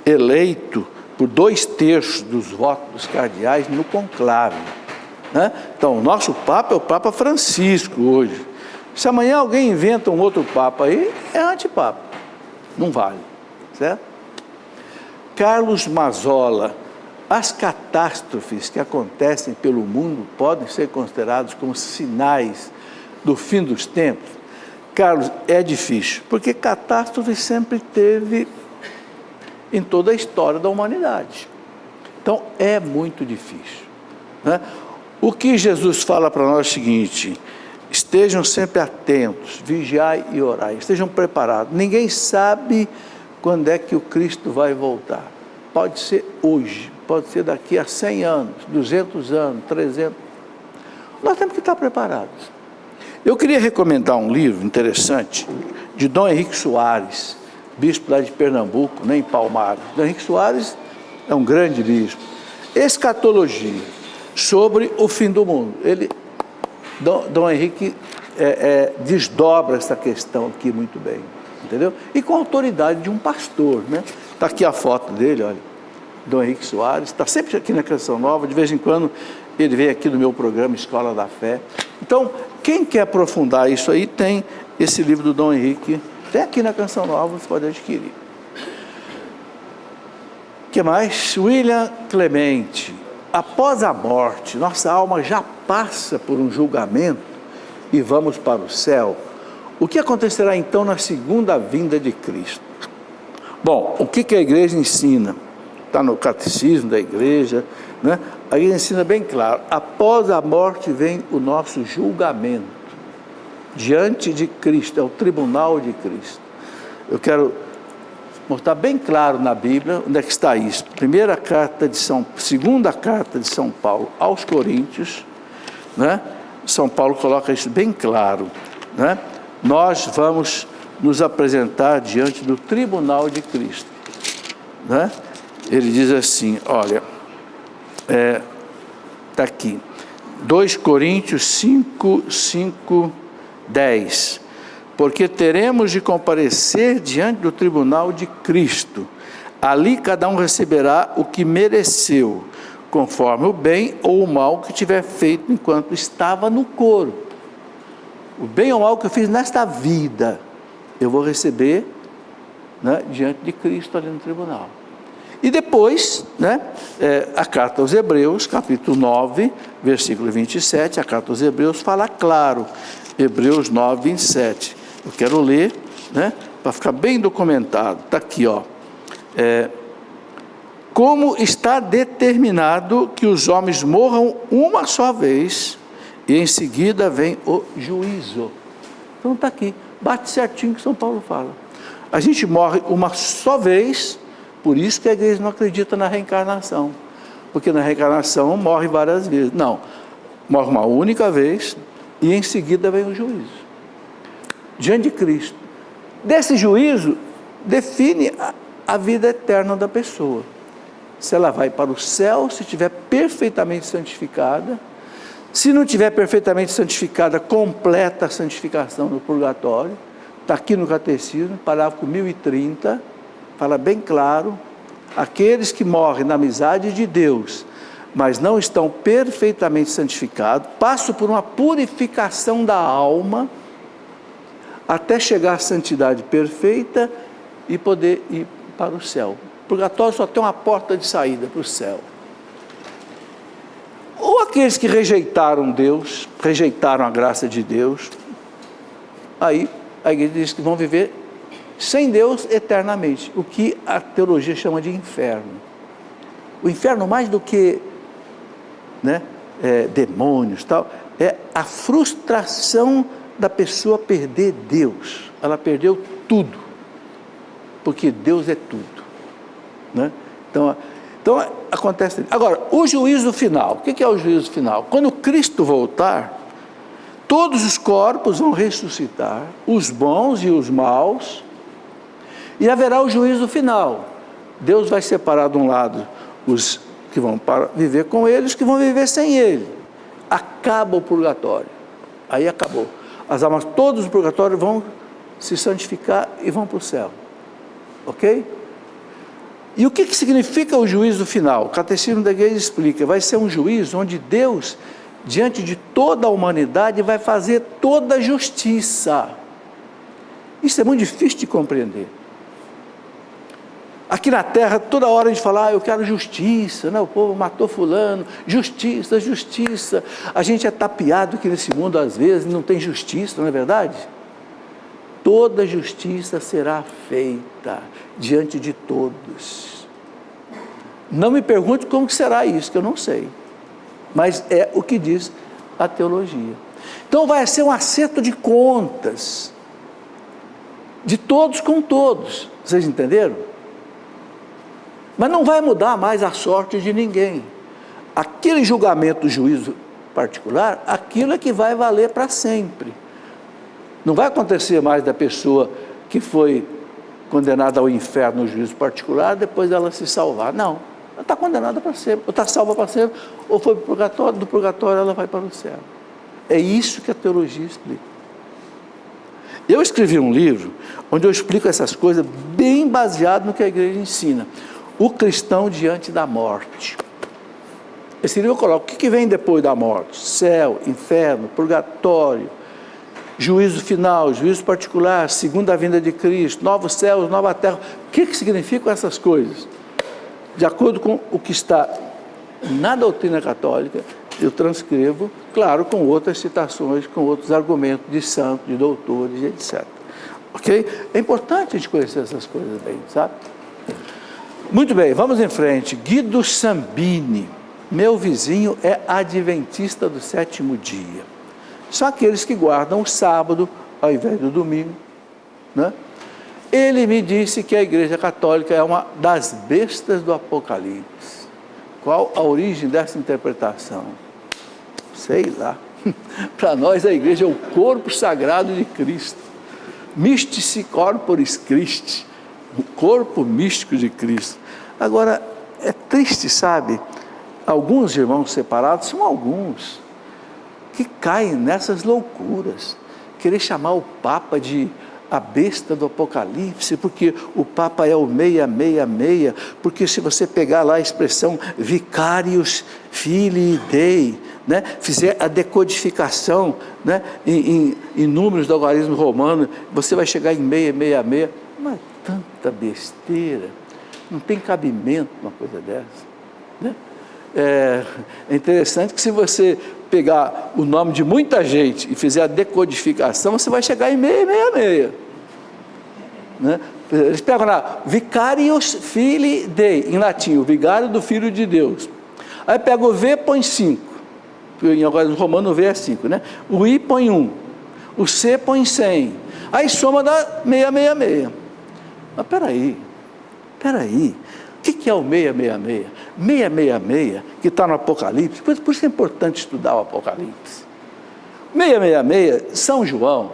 eleito por 2/3 dos votos dos cardeais no conclave, né? Então, o nosso papa é o Papa Francisco hoje. Se amanhã alguém inventa um outro papa aí, é antipapa, não vale, certo? Carlos Mazzola: as catástrofes que acontecem pelo mundo podem ser consideradas como sinais do fim dos tempos? Carlos, é difícil, porque catástrofe sempre teve em toda a história da humanidade. Então, é muito difícil, né? O que Jesus fala para nós é o seguinte: estejam sempre atentos, vigiai e orai, estejam preparados. Ninguém sabe quando é que o Cristo vai voltar. Pode ser hoje, pode ser daqui a 100 anos, 200 anos, 300. Nós temos que estar preparados. Eu queria recomendar um livro interessante de Dom Henrique Soares, bispo lá de Pernambuco, em Palmares. Dom Henrique Soares é um grande bispo. Escatologia, sobre o fim do mundo. Dom Henrique desdobra essa questão aqui muito bem, entendeu? E com a autoridade de um pastor, né? Está aqui a foto dele, olha, Dom Henrique Soares, está sempre aqui na Canção Nova, de vez em quando ele vem aqui no meu programa Escola da Fé. Então, quem quer aprofundar isso aí, tem esse livro do Dom Henrique, tem aqui na Canção Nova, você pode adquirir. O que mais? William Clemente: após a morte, nossa alma já passa por um julgamento e vamos para o céu. O que acontecerá então na segunda vinda de Cristo? Bom, o que a igreja ensina? Está no catecismo da igreja, né? A igreja ensina bem claro: após a morte vem o nosso julgamento diante de Cristo, é o tribunal de Cristo. Eu quero mostrar bem claro na Bíblia onde é que está isso. Segunda carta de São Paulo aos Coríntios, né? São Paulo coloca isso bem claro, né? Nós vamos nos apresentar diante do tribunal de Cristo, né? Ele diz assim, olha, está aqui, 2 Coríntios 5, 10, porque teremos de comparecer diante do tribunal de Cristo, ali cada um receberá o que mereceu, conforme o bem ou o mal que tiver feito enquanto estava no corpo. O bem ou o mal que eu fiz nesta vida, eu vou receber, né, diante de Cristo ali no tribunal. E depois, né, a carta aos Hebreus, capítulo 9, versículo 27, a carta aos Hebreus fala claro, Hebreus 9, 27. Eu quero ler, né, para ficar bem documentado. Está aqui, ó. Como está determinado que os homens morram uma só vez, e em seguida vem o juízo. Então está aqui, bate certinho o que São Paulo fala. A gente morre uma só vez, por isso que a igreja não acredita na reencarnação, porque na reencarnação morre várias vezes. Não, morre uma única vez, e em seguida vem o juízo, diante de Cristo. Desse juízo, define a vida eterna da pessoa. Se ela vai para o céu, se estiver perfeitamente santificada. Se não estiver perfeitamente santificada, completa a santificação no purgatório. Está aqui no Catecismo, parágrafo 1030, fala bem claro: aqueles que morrem na amizade de Deus, mas não estão perfeitamente santificados, passam por uma purificação da alma, até chegar à santidade perfeita e poder ir para o céu. O purgatório só tem uma porta de saída para o céu. Ou aqueles que rejeitaram Deus, rejeitaram a graça de Deus, aí a igreja diz que vão viver sem Deus eternamente, o que a teologia chama de inferno. O inferno, mais do que né? Demônios, tal, é a frustração da pessoa perder Deus. Ela perdeu tudo, porque Deus é tudo, né? Então acontece. Agora, o juízo final. O que é o juízo final? Quando Cristo voltar, todos os corpos vão ressuscitar, os bons e os maus, e haverá o juízo final. Deus vai separar de um lado os que vão viver com ele, os que vão viver sem ele. Acaba o purgatório. Aí acabou. As almas todos do purgatório vão se santificar e vão para o céu. Ok? E o que significa o juízo final? O Catecismo da Igreja explica. Vai ser um juízo onde Deus, diante de toda a humanidade, vai fazer toda a justiça. Isso é muito difícil de compreender. Aqui na terra, toda hora a gente fala, eu quero justiça, né? O povo matou fulano, justiça, justiça. A gente é tapeado aqui nesse mundo às vezes, não tem justiça, não é verdade? Toda justiça será feita diante de todos. Não me pergunte como que será isso, que eu não sei. Mas é o que diz a teologia. Então vai ser um acerto de contas, de todos com todos. Vocês entenderam? Mas não vai mudar mais a sorte de ninguém. Aquele julgamento do juízo particular, aquilo é que vai valer para sempre. Não vai acontecer mais da pessoa que foi condenada ao inferno no juízo particular, depois dela se salvar. Não, ela está condenada para sempre, ou está salva para sempre, ou foi para o purgatório, do purgatório ela vai para o céu. É isso que a teologia explica. Eu escrevi um livro onde eu explico essas coisas bem baseado no que a igreja ensina. O cristão diante da morte. Esse livro eu coloco, o que vem depois da morte? Céu, inferno, purgatório, juízo final, juízo particular, segunda vinda de Cristo, novos céus, nova terra. O que significam essas coisas? De acordo com o que está na doutrina católica, eu transcrevo, claro, com outras citações, com outros argumentos de santos, de doutores, etc. Ok? É importante a gente conhecer essas coisas bem, sabe? Muito bem, vamos em frente. Guido Sambini, meu vizinho é adventista do sétimo dia. São aqueles que guardam o sábado ao invés do domingo, né? Ele me disse que a Igreja Católica é uma das bestas do Apocalipse. Qual a origem dessa interpretação? Sei lá. Para nós a Igreja é o corpo sagrado de Cristo. Mystici corporis Christi, o corpo místico de Cristo. Agora, é triste, sabe? Alguns irmãos separados, são alguns, que caem nessas loucuras. Querer chamar o Papa de a besta do Apocalipse, porque o Papa é o 666, porque se você pegar lá a expressão Vicarius Filii Dei, né, fizer a decodificação, né, em números do algarismo romano, você vai chegar em 666, mas tanta besteira, não tem cabimento uma coisa dessa, né? É interessante que se você pegar o nome de muita gente e fizer a decodificação, você vai chegar em 666, né? Eles pegam lá, Vicarius Filii Dei, em latim, o vigário do Filho de Deus. Aí pega o V, põe 5, em algarismo romano o V é 5, né? O I põe 1, o C põe 100, aí soma dá 666. Mas peraí, o que é o 666? 666, que está no Apocalipse, por isso que é importante estudar o Apocalipse. 666, São João,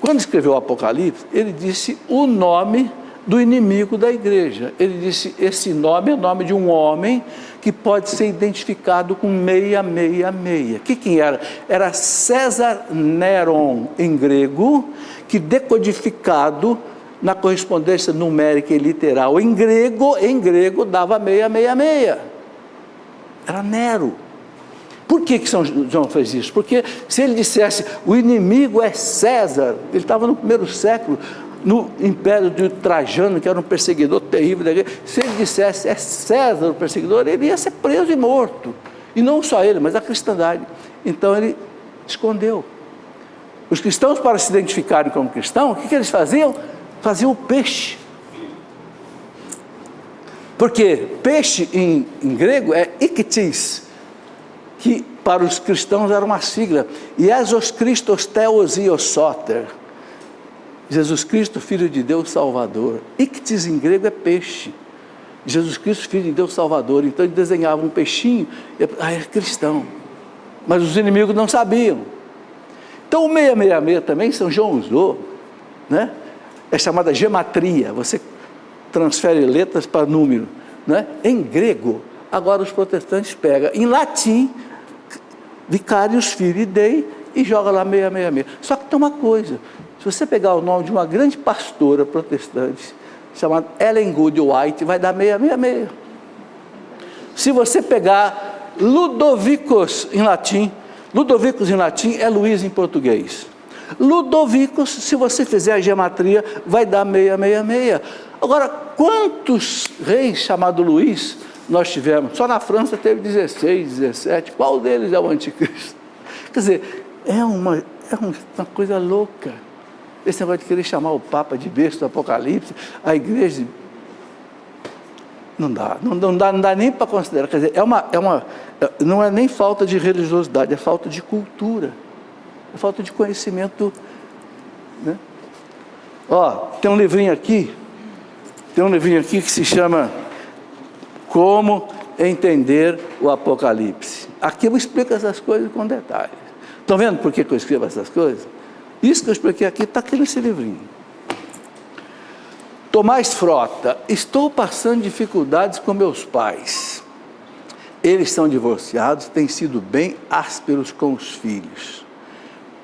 quando escreveu o Apocalipse, ele disse o nome do inimigo da igreja. Ele disse, esse nome é o nome de um homem que pode ser identificado com 666. Quem era? Era César Neron, em grego, que decodificado na correspondência numérica e literal em grego dava 666. Era Nero. Por que São João fez isso? Porque se ele dissesse, o inimigo é César, ele estava no primeiro século, no império de Trajano, que era um perseguidor terrível da igreja, se ele dissesse, é César o perseguidor, ele ia ser preso e morto. E não só ele, mas a cristandade. Então ele escondeu. Os cristãos, para se identificarem como cristãos, o que eles faziam? Faziam o peixe. Porque peixe em grego é iktis, que para os cristãos era uma sigla. Jesus Christos Theos Iosoter. Jesus Cristo, Filho de Deus Salvador. Ictis em grego é peixe. Jesus Cristo, Filho de Deus Salvador. Então ele desenhava um peixinho, é cristão. Mas os inimigos não sabiam. Então o 666 também, São João usou, né? É chamada gematria. Você transfere letras para número, né? Em grego, agora os protestantes pegam. Em latim, Vicarius Filii Dei, e joga lá 666. Só que tem uma coisa. Se você pegar o nome de uma grande pastora protestante, chamada Ellen Good White, vai dar 666. Se você pegar Ludovicus em latim é Luís em português. Ludovicus, se você fizer a gematria, vai dar 666. Agora, quantos reis chamados Luís nós tivemos? Só na França teve 16, 17. Qual deles é o anticristo? Quer dizer, é uma coisa louca. Esse negócio de querer chamar o Papa de besta do Apocalipse, a igreja, não dá nem para considerar. Quer dizer, não é nem falta de religiosidade, é falta de cultura, é falta de conhecimento, né? Tem um livrinho aqui que se chama Como Entender o Apocalipse. Aqui eu explico essas coisas com detalhes. Estão vendo por que eu escrevo essas coisas? Isso que eu expliquei aqui, está aqui nesse livrinho. Tomás Frota: estou passando dificuldades com meus pais. Eles são divorciados, têm sido bem ásperos com os filhos.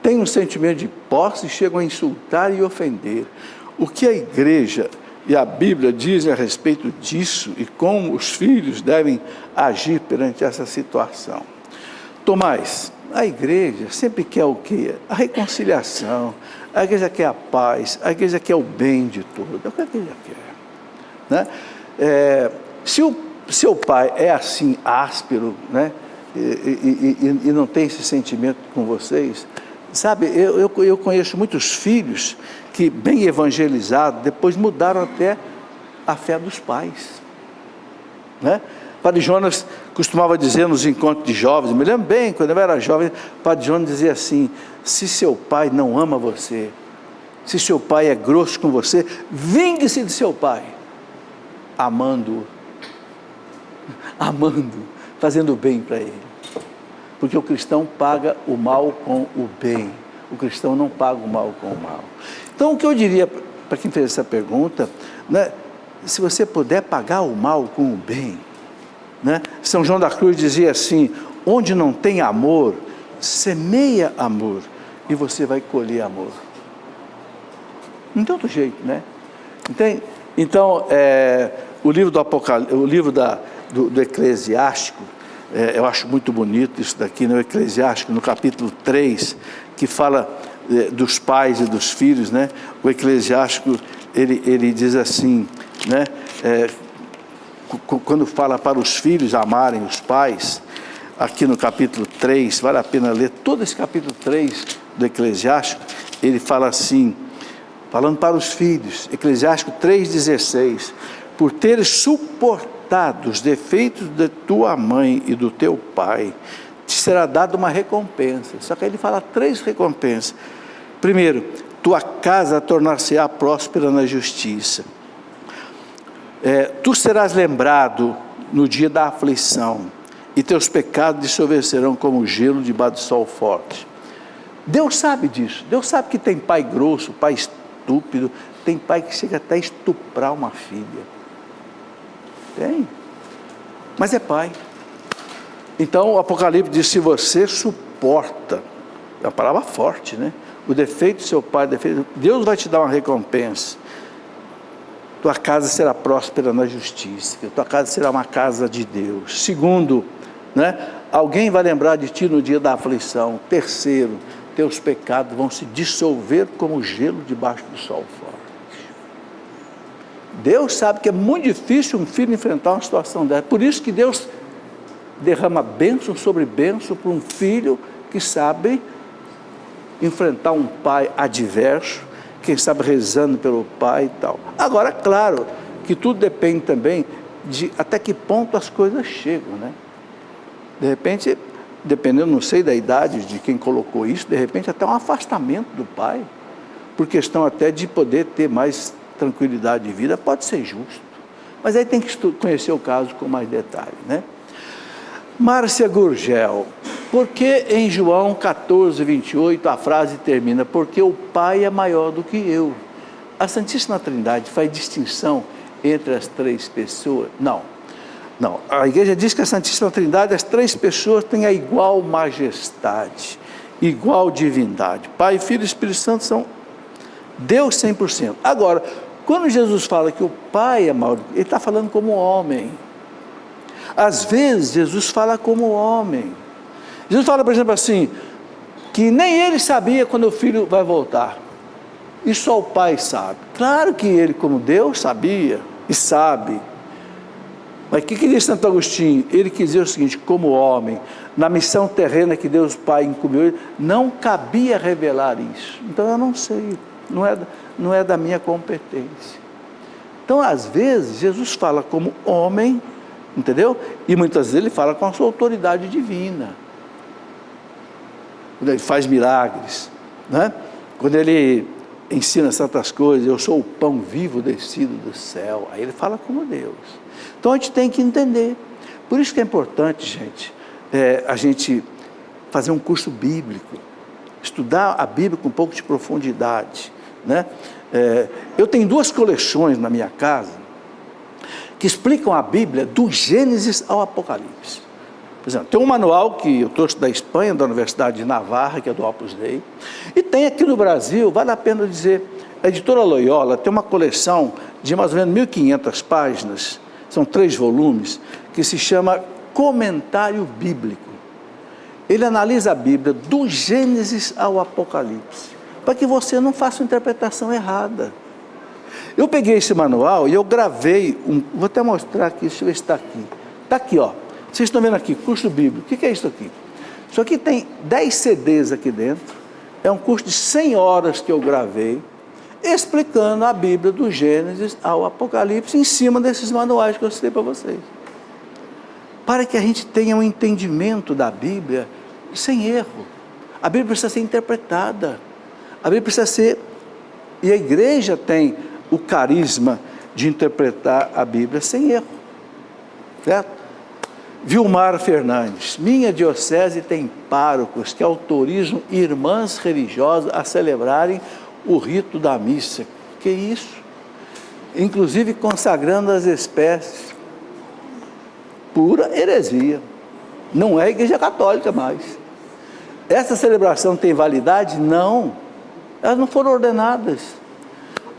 Têm um sentimento de posse e chegam a insultar e ofender. O que a igreja e a Bíblia dizem a respeito disso e como os filhos devem agir perante essa situação? Tomás, a igreja sempre quer o quê? A reconciliação. A igreja quer a paz, a igreja quer o bem de tudo. É o que a igreja quer, né? Se o seu pai é assim áspero, né? E não tem esse sentimento com vocês, sabe, eu conheço muitos filhos que, bem evangelizados, depois mudaram até a fé dos pais, né? Padre Jonas costumava dizer nos encontros de jovens, me lembro bem, quando eu era jovem, Padre Jonas dizia assim: se seu pai não ama você, se seu pai é grosso com você, vingue-se de seu pai, amando, fazendo o bem para ele, porque o cristão paga o mal com o bem, o cristão não paga o mal com o mal. Então o que eu diria para quem fez essa pergunta, né, se você puder pagar o mal com o bem, né? São João da Cruz dizia assim: onde não tem amor, semeia amor e você vai colher amor. Não tem outro jeito, né? Então, o livro do Apocalipse, o livro do Eclesiástico, eu acho muito bonito isso daqui, no Eclesiástico, no capítulo 3, que fala dos pais e dos filhos, né? O Eclesiástico, ele diz assim, né? Quando fala para os filhos amarem os pais, aqui no capítulo 3, vale a pena ler todo esse capítulo 3 do Eclesiástico. Ele fala assim, falando para os filhos, Eclesiástico 3,16: por teres suportado os defeitos de tua mãe e do teu pai, te será dada uma recompensa. Só que aí ele fala 3 recompensas. Primeiro, tua casa tornar-se-á próspera na justiça. Tu serás lembrado no dia da aflição, e teus pecados dissolverão como gelo debaixo do sol forte. Deus sabe disso. Deus sabe que tem pai grosso, pai estúpido, tem pai que chega até a estuprar uma filha. Tem. Mas é pai. Então o Apocalipse diz: se você suporta, é uma palavra forte, né? O defeito do seu pai, Deus vai te dar uma recompensa. Tua casa será próspera na justiça, tua casa será uma casa de Deus. Segundo, né? Alguém vai lembrar de ti no dia da aflição. Terceiro, teus pecados vão se dissolver como gelo debaixo do sol forte. Deus sabe que é muito difícil um filho enfrentar uma situação dessa. Por isso que Deus derrama bênção sobre bênção para um filho que sabe enfrentar um pai adverso, quem sabe rezando pelo pai e tal. Agora, claro, que tudo depende também de até que ponto as coisas chegam, né? De repente, dependendo, não sei da idade de quem colocou isso, de repente até um afastamento do pai, por questão até de poder ter mais tranquilidade de vida, pode ser justo. Mas aí tem que conhecer o caso com mais detalhe, né? Márcia Gurgel, por que em João 14, 28 a frase termina, porque o Pai é maior do que eu? A Santíssima Trindade faz distinção entre as três pessoas? Não. A igreja diz que a Santíssima Trindade, as três pessoas têm a igual majestade, igual divindade. Pai, Filho e Espírito Santo são Deus 100%. Agora, quando Jesus fala que o Pai é maior, ele está falando como homem. Às vezes, Jesus fala como homem. Jesus fala, por exemplo, assim, que nem ele sabia quando o Filho vai voltar. E só o Pai sabe. Claro que ele, como Deus, sabia e sabe. Mas o que diz Santo Agostinho? Ele quis dizer o seguinte, como homem, na missão terrena que Deus Pai incumbiu ele, não cabia revelar isso. Então eu não sei, não é da minha competência. Então, às vezes, Jesus fala como homem, entendeu? E muitas vezes ele fala com a sua autoridade divina. Quando ele faz milagres, né? Quando ele ensina certas coisas, eu sou o pão vivo descido do céu, aí ele fala como Deus. Então a gente tem que entender. Por isso que é importante, gente, a gente fazer um curso bíblico, estudar a Bíblia com um pouco de profundidade, né? Eu tenho 2 coleções na minha casa que explicam a Bíblia do Gênesis ao Apocalipse. Por exemplo, tem um manual que eu trouxe da Espanha, da Universidade de Navarra, que é do Opus Dei, e tem aqui no Brasil, vale a pena dizer, a editora Loyola tem uma coleção de mais ou menos 1.500 páginas, são 3 volumes, que se chama Comentário Bíblico. Ele analisa a Bíblia do Gênesis ao Apocalipse, para que você não faça uma interpretação errada. Eu peguei esse manual e eu gravei, vou até mostrar aqui, deixa eu ver se está aqui. Está aqui, ó. Vocês estão vendo aqui, curso bíblico. O que é isso aqui? Isso aqui tem 10 CDs aqui dentro. É um curso de 100 horas que eu gravei, explicando a Bíblia do Gênesis ao Apocalipse, em cima desses manuais que eu citei para vocês. Para que a gente tenha um entendimento da Bíblia sem erro. A Bíblia precisa ser interpretada. A Bíblia precisa ser... E a igreja tem o carisma de interpretar a Bíblia sem erro. Certo? Vilmar Fernandes, minha diocese tem párocos que autorizam irmãs religiosas a celebrarem o rito da missa. Que isso? Inclusive consagrando as espécies. Pura heresia. Não é a igreja católica mais. Essa celebração tem validade? Não. Elas não foram ordenadas.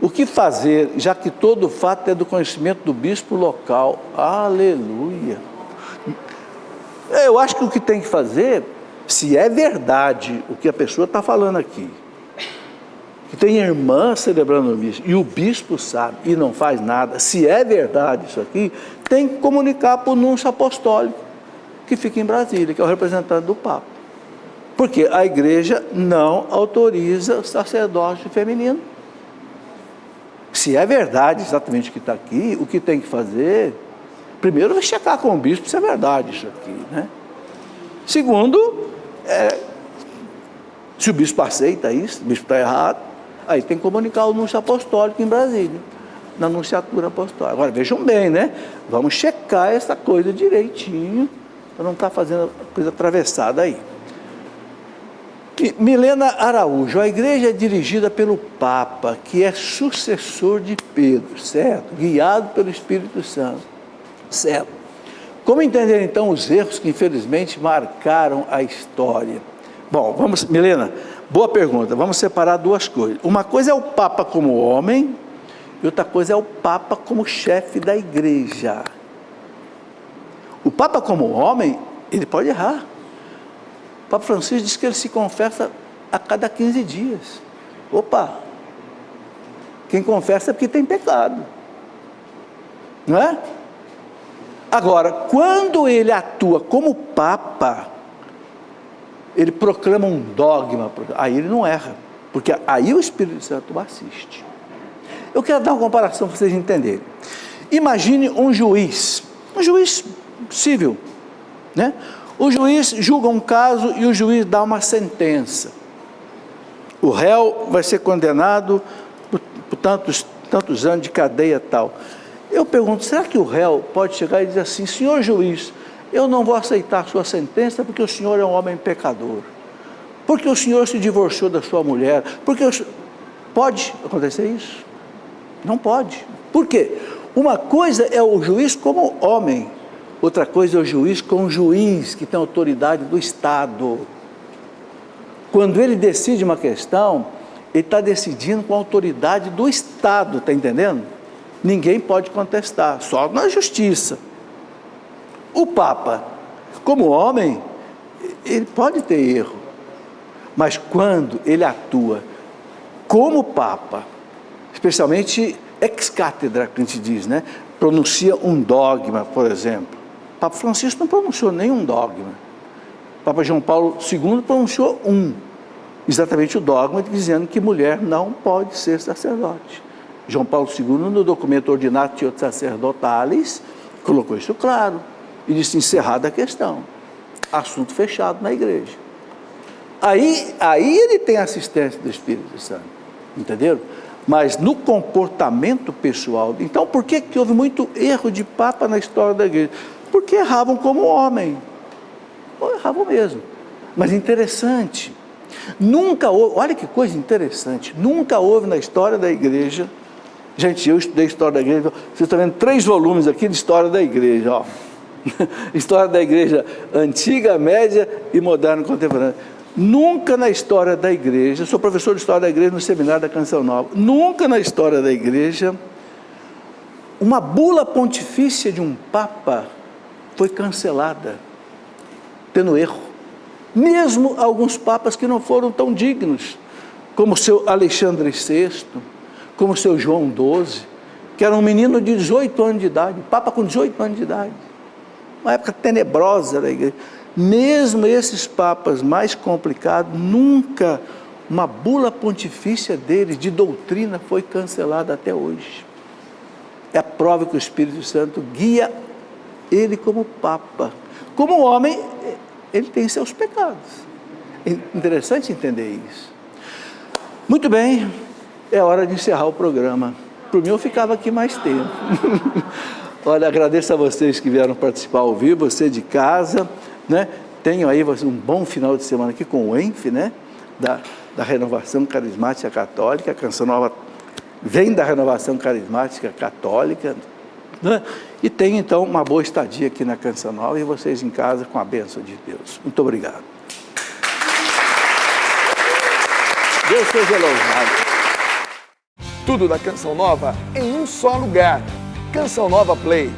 O que fazer, já que todo fato é do conhecimento do bispo local? Aleluia. Eu acho que o que tem que fazer, se é verdade o que a pessoa está falando aqui, que tem irmã celebrando missa, e o bispo sabe e não faz nada, se é verdade isso aqui, tem que comunicar para o núncio apostólico, que fica em Brasília, que é o representante do Papa. Porque a igreja não autoriza o sacerdócio feminino. Se é verdade exatamente o que está aqui, o que tem que fazer... Primeiro, vai checar com o bispo se é verdade isso aqui, né? Segundo, se o bispo aceita isso, o bispo está errado, aí tem que comunicar ao núncio apostólico em Brasília, na nunciatura apostólica. Agora, vejam bem, né? Vamos checar essa coisa direitinho, para não estar fazendo coisa atravessada aí. E Milena Araújo, a igreja é dirigida pelo Papa, que é sucessor de Pedro, certo? Guiado pelo Espírito Santo. Certo. Como entender então os erros que infelizmente marcaram a história? Bom, Milena, boa pergunta, vamos separar 2 coisas. Uma coisa é o Papa como homem, e outra coisa é o Papa como chefe da igreja. O Papa como homem, ele pode errar. O Papa Francisco diz que ele se confessa a cada 15 dias. Opa! Quem confessa é porque tem pecado. Não é? Agora, quando ele atua como Papa, ele proclama um dogma, aí ele não erra, porque aí o Espírito Santo o assiste. Eu quero dar uma comparação para vocês entenderem. Imagine um juiz civil, né? O juiz julga um caso e o juiz dá uma sentença. O réu vai ser condenado por tantos anos de cadeia e tal. Eu pergunto, será que o réu pode chegar e dizer assim, senhor juiz, eu não vou aceitar a sua sentença porque o senhor é um homem pecador, porque o senhor se divorciou da sua mulher, porque pode acontecer isso? Não pode. Por quê? Uma coisa é o juiz como homem, outra coisa é o juiz como juiz que tem autoridade do Estado. Quando ele decide uma questão, ele está decidindo com a autoridade do Estado, está entendendo? Ninguém pode contestar, só na justiça. O Papa, como homem, ele pode ter erro, mas quando ele atua como Papa, especialmente ex-cátedra, que a gente diz, né? Pronuncia um dogma, por exemplo. O Papa Francisco não pronunciou nenhum dogma. O Papa João Paulo II pronunciou exatamente o dogma dizendo que mulher não pode ser sacerdote. João Paulo II, no documento Ordinatio Sacerdotalis, colocou isso claro e disse encerrada a questão, assunto fechado na igreja. Aí ele tem assistência do Espírito Santo, entenderam? Mas no comportamento pessoal, então por que houve muito erro de Papa na história da igreja? Porque erravam como homem, ou erravam mesmo. Mas interessante, nunca houve, olha que coisa interessante, nunca houve na história da igreja. Gente, eu estudei História da Igreja, vocês estão vendo 3 volumes aqui de História da Igreja, ó. História da Igreja Antiga, Média e Moderna Contemporânea. Nunca na história da Igreja, sou professor de História da Igreja no seminário da Canção Nova, nunca na história da Igreja, uma bula pontifícia de um Papa foi cancelada, tendo erro. Mesmo alguns papas que não foram tão dignos, como o seu Alexandre VI, como o seu João XII, que era um menino de 18 anos de idade, Papa com 18 anos de idade, uma época tenebrosa da igreja. Mesmo esses papas mais complicados, nunca uma bula pontifícia deles, de doutrina, foi cancelada até hoje. É a prova que o Espírito Santo guia ele como Papa. Como homem, ele tem seus pecados. É interessante entender isso. Muito bem. É hora de encerrar o programa. Por mim, eu ficava aqui mais tempo. Olha, agradeço a vocês que vieram participar ao vivo, você de casa, né? Tenho aí um bom final de semana aqui com o ENF, né? Da Renovação Carismática Católica. A Canção Nova vem da Renovação Carismática Católica, né? E tem, então, uma boa estadia aqui na Canção Nova e vocês em casa com a bênção de Deus. Muito obrigado. Deus seja louvado. Tudo da Canção Nova em um só lugar. Canção Nova Play.